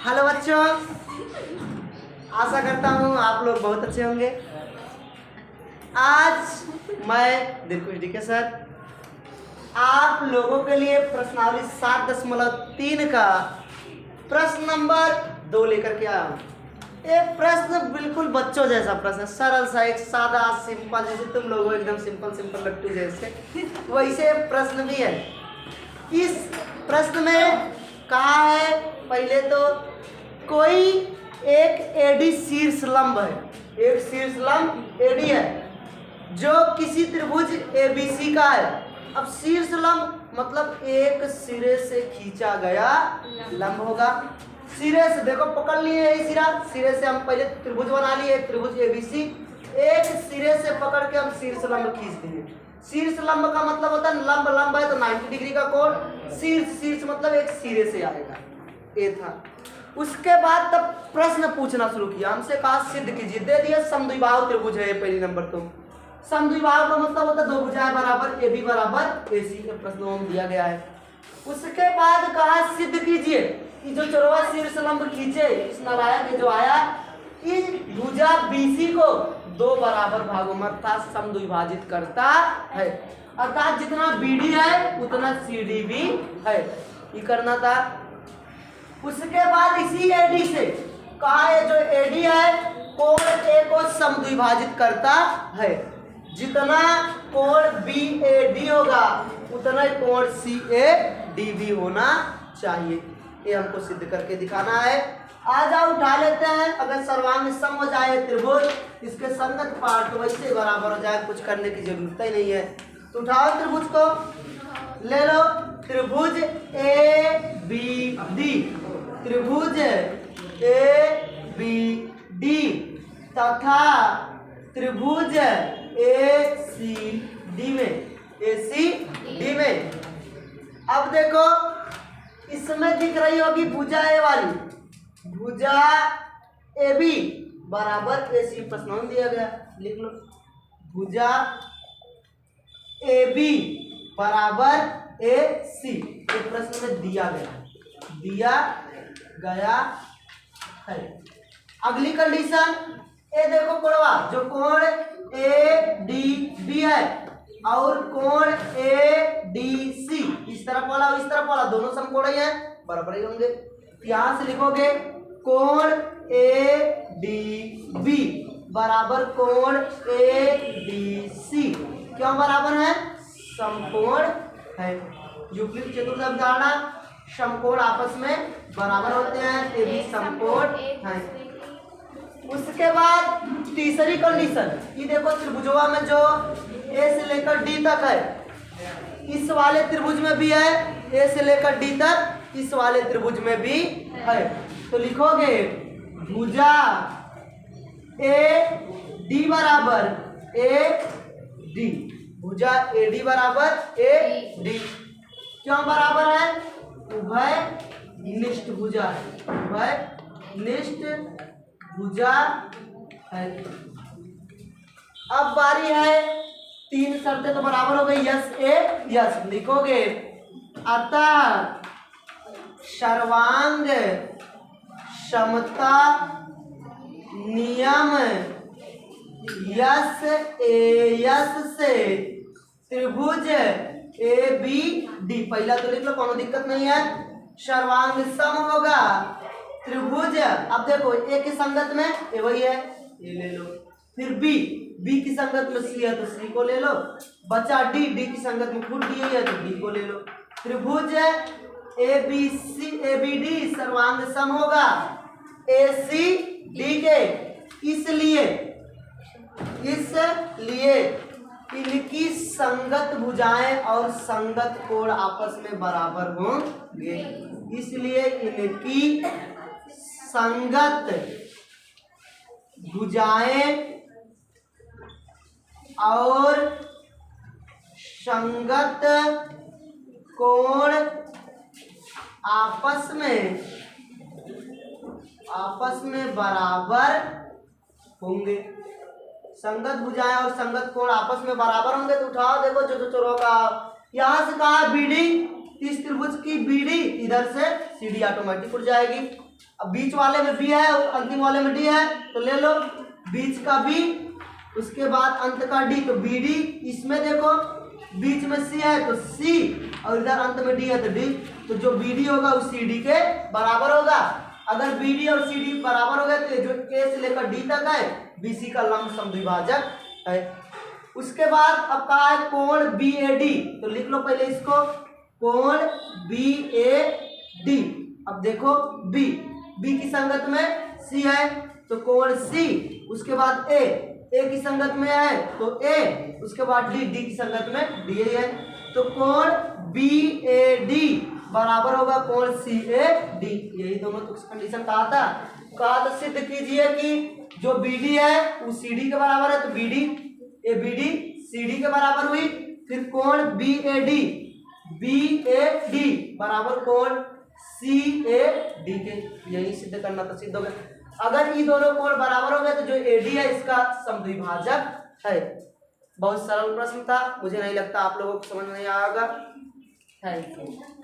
Hello बच्चों, आशा करता हूँ आप लोग बहुत अच्छे होंगे। आज मैं दिलखुश डीके सर आप लोगों के लिए प्रश्नावली 7.3 का प्रश्न नंबर 2 लेकर के आया हूँ। ये प्रश्न बिल्कुल बच्चों जैसा प्रश्न है, सरल सा, एक सादा सिंपल, जैसे तुम लोग हो एकदम सिंपल लट्टू जैसे, वैसे प्रश्न भी है। इस प्रश्न में कहा है, पहले तो कोई एक एडी शीर्ष लंब है, एक शीर्ष लंब एडी है जो किसी त्रिभुज एबीसी का है। अब शीर्ष लंब मतलब एक सिरे से खींचा गया लंब होगा। सिरे से देखो पकड़ लिए ये सिरा, सिरे से हम पहले त्रिभुज बना लिए, त्रिभुज एबीसी, एक सिरे से पकड़ के हम शीर्ष लंब खींच देंगे। शीर्ष लंब का मतलब होता है लंब है तो 90 डिग्री का कोण, शीर्ष मतलब एक सिरे से आएगा, ये था। उसके बाद तब प्रश्न पूछना शुरू किया, हमसे कहा सिद्ध कीजिए, दे दिया समद्विबाहु त्रिभुज है पहली नंबर। तो समद्विबाहु का मतलब होता है दो भुजाएं बराबर, AB बराबर AC के प्रश्नों में दिया गया है। उसके बाद कहा सिद्ध कीजिए कि जो चौरवा शीर्ष लंब खींचे इस नारायण के जो आया, इस भुजा BC को दो बराबर भागों में अर्थात समद्विभाजित करता है, अर्थात जितना BD है उतना CD भी है, ये करना था। उसके बाद इसी AD से कहा है जो AD है कोण A को समद्विभाजित करता है, जितना कोण BAD होगा उतना ही कोण CAD भी होना चाहिए, ये हमको सिद्ध करके दिखाना है। आ जाओ उठा लेते हैं, अगर सर्वांग सम हो जाए त्रिभुज, इसके संगत पार्ट वैसे बराबर हो जाए, कुछ करने की जरूरत ही नहीं है। तो उठाओ त्रिभुज को, ले लो त्रिभुज ABD, त्रिभुज ABD तथा त्रिभुज ACD में अब देखो इसमें दिख रही होगी भुजा A वाली, भुजा AB बराबर AC प्रश्न में दिया गया, लिख लो भुजा AB बराबर AC, ये प्रश्न में दिया गया है। अगली कंडीशन, ये देखो कोणवा, जो कोण ADB है और कोण ADC इस तरफ वाला और इस तरफ वाला दोनों समकोण ही है, बराबर ही होंगे। यहां से लिखोगे कोण ADB बराबर कोण ADC, क्यों बराबर है? समकोण है। यूक्लिड चतुर्थ अवधारणा, समकोण आपस में बराबर होते हैं, ये भी समकोण है। उसके बाद तीसरी कंडीशन, ये देखो त्रिभुजवा में जो A से लेकर D तक है, इस वाले त्रिभुज में भी है, A से लेकर D तक इस वाले त्रिभुज में भी है। तो लिखोगे भुजा AD बराबर AD, भुजा AD बराबर AD, क्यों बराबर है? उभय निष्ठ भुजा है, उभय निष्ठ भुजा है। अब बारी है, तीन शर्तें तो बराबर हो गई, यस ए यस, लिखोगे अतः सर्वांग समता नियम यस ए यस से त्रिभुज ABD, पहला तो लिख लो, कोनो दिक्कत नहीं है, सर्वांग सम होगा त्रिभुज। अब देखो A की संगत में ये वही है, ये ले लो, फिर B की संगत में C है तो C को ले लो, बचा D की संगत में खुद D है तो D को ले लो। त्रिभुज ABD सर्वांग सम होगा ACD के, इसलिए इनकी संगत भुजाएं और संगत कोण आपस में बराबर होंगे, इसलिए इनकी संगत भुजाएं और संगत कोण आपस में बराबर होंगे। संगत भुजाएं और संगत कोण आपस में बराबर होंगे, तो उठाओ देखो जो चौरों का, यहां से कहा BD, इस त्रिभुज की BD, इधर से CD ऑटोमेटिक उड़ जाएगी। अब बीच वाले में बी है और अंतिम वाले में डी है, तो ले लो बीच का बी, उसके बाद अंत का डी, तो बी डी। इसमें देखो बीच में सी है तो सी, और इधर अंत में डी है तो डी, तो जो बी डी होगा वो सी डी के बराबर होगा। अगर बी डी और सी डी बराबर हो गए तो जो ए से लेकर डी तक है बीसी का लंब समद्विभाजक है। उसके बाद अब कहा है कोण बी ए डी, तो लिख लो पहले इसको, कोण बी ए डी। अब देखो बी की संगत में सी है तो कोण सी, उसके बाद ए की संगत में है तो ए, उसके बाद डी की संगत में डी है, तो कोण बी ए डी बराबर होगा कोण सी ए डी। यही दोनों तो कंडीशन कहा था सिद्ध कीजिए कि जो बी डी है वो सी डी के बराबर है, तो बी डी सी डी के बराबर हुई। फिर कोण बी ए डी बराबर कोण सी ए डी के, यही सिद्ध करना था, सिद्ध हो गया। अगर ये दोनों कोण बराबर हो गए तो जो ए डी है इसका समद्विभाजक है। बहुत सरल प्रश्न था, मुझे नहीं लगता आप लोगों को समझ नहीं आएगा। Thank you.